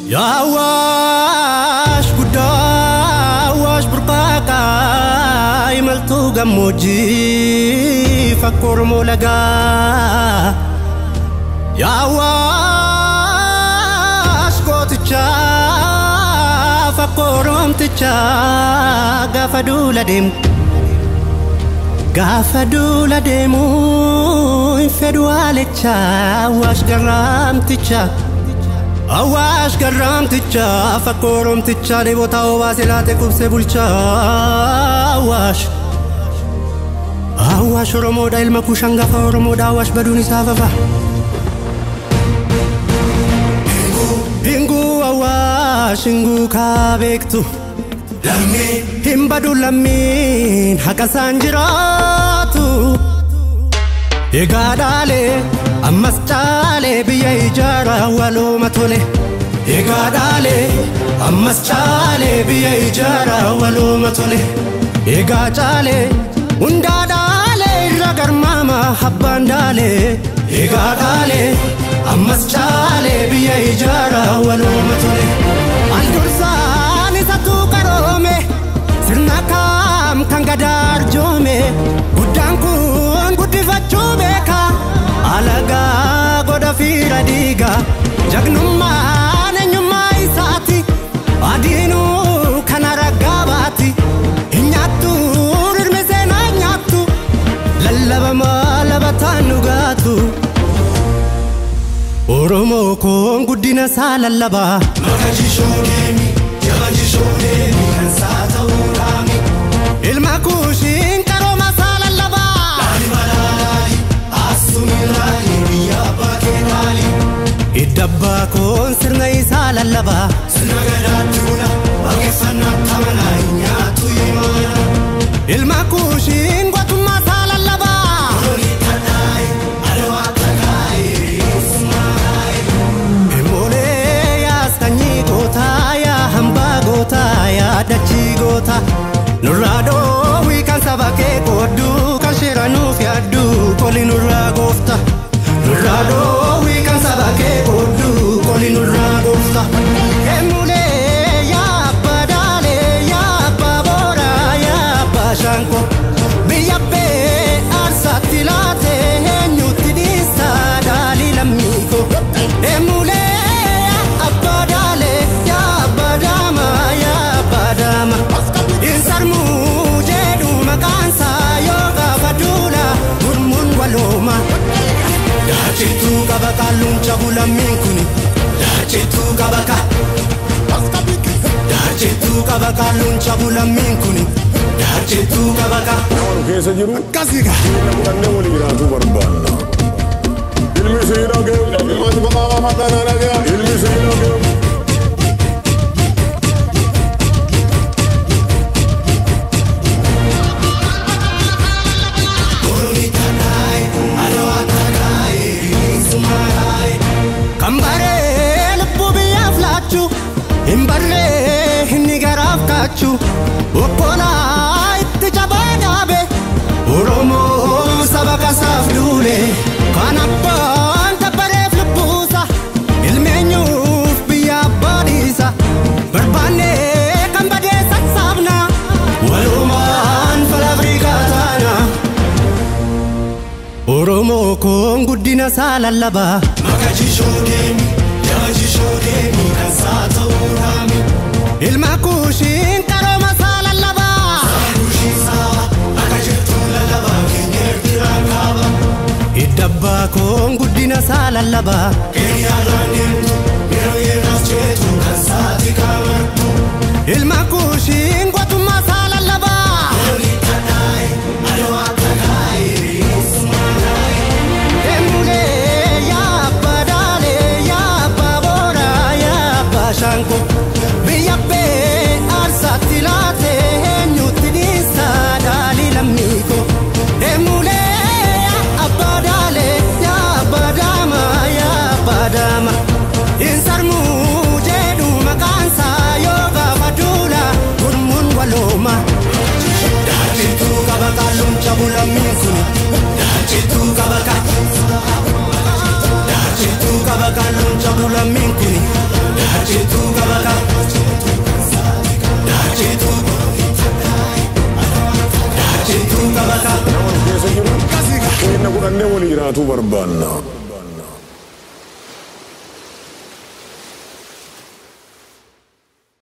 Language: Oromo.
يا واش بدا واش برقاقا يملتو قموجي فكر مولقا يا واش قوتشا فكرهم تشا قفدو لديم قفدو لديمو ينفدوا عليتشا واش قرام تشا أواش كرام تجا فكورم تجا لبوتا واسلاتي كوبسي بولشا أواش رمودا المكو شنغا فرمودا أواش بدوني ساففا إنغو أواش إنغو كابيكتو لمي همبادو لمين حكا سانجراتو يقادالي أمس تالي بيا إجارة ولو متولي يقادالي أمس تالي بيا إجارة ولو متولي يقادالي وندادالي رقر ماما حبان دالي يقادالي أمس تالي بيا إجارة ولو متولي الدرساني ستو كرومي سرنا كام كنقدار جومي قدانكون قدي فتشو بيكا alaga goda fira diga jagnumma nenyumma isati adinu kanara gabati inyatu rirmesena nyatu lallaba malabatanu gatu oromo kon gudina salallaba magaji shogemi kansata urami ilmakushin karoma salallaba الدبا كون سرنا يسال اللبا سرنا قداتونا وقفنا تمنا إنياتو يمانا الماكوشين قطما سال اللبا قولي تداي ألوى تداي اسماي المولي يا سكني قوتا يا همبا قوتا يا دجي قوتا نرادو ويكان سباكي قدو كشيرانو في عدو قولي نرا قوفتا نرادو ويكان سباكي قدو قولي نرا قوفتا المولي يا بدالي يا بابورا يا باشانكو بيابي أرساتي لاتي هنيوتي ديسا دالي لميكو المولي يا بدالي يا بداما يا بداما إنسان موجدو مكانسا يوغا فدولا مرمون ولوما Dachetu kabaka luncha bula minkuni Dachetu kabaka Dachetu kabaka luncha bula minkuni Dachetu kabaka Orang kesa jiru Kasika Bukan wali ratu berbana Ilmi sirage Ilmi sebab makanan lagi Ilmi sirage Kambare lebu biya flachu Imbare hini garaf kachu Okola itti jabadabe Oromo sabaka safdule Kanappan tabare flubusa Ilmenyuf biya badisa Berbane kambade satsabna Waluman falabrikatana Oromo kon guddina salallaba magaji shogemi kansata urami ilmakushin karoma salallaba kushin sawa akajirtu lallaba kenyertirangaba iddabba kon guddina salallaba kenyalanentu yeroyerasjetu kansati kamartu ilmakushin qotuma salallaba oli tadai alwa tadai Shanko biyabe arsati late nyuti disa dali lamiko emule abadale ya badama insar mujedu makansa yoga fadula gurmun waloma dachitu kabakalum chabula minkuni lammiin kuni dacheetu qabata dacheetu qabata Nama keessa jiru. Keenya godhannee walii jiraatu barbaanna.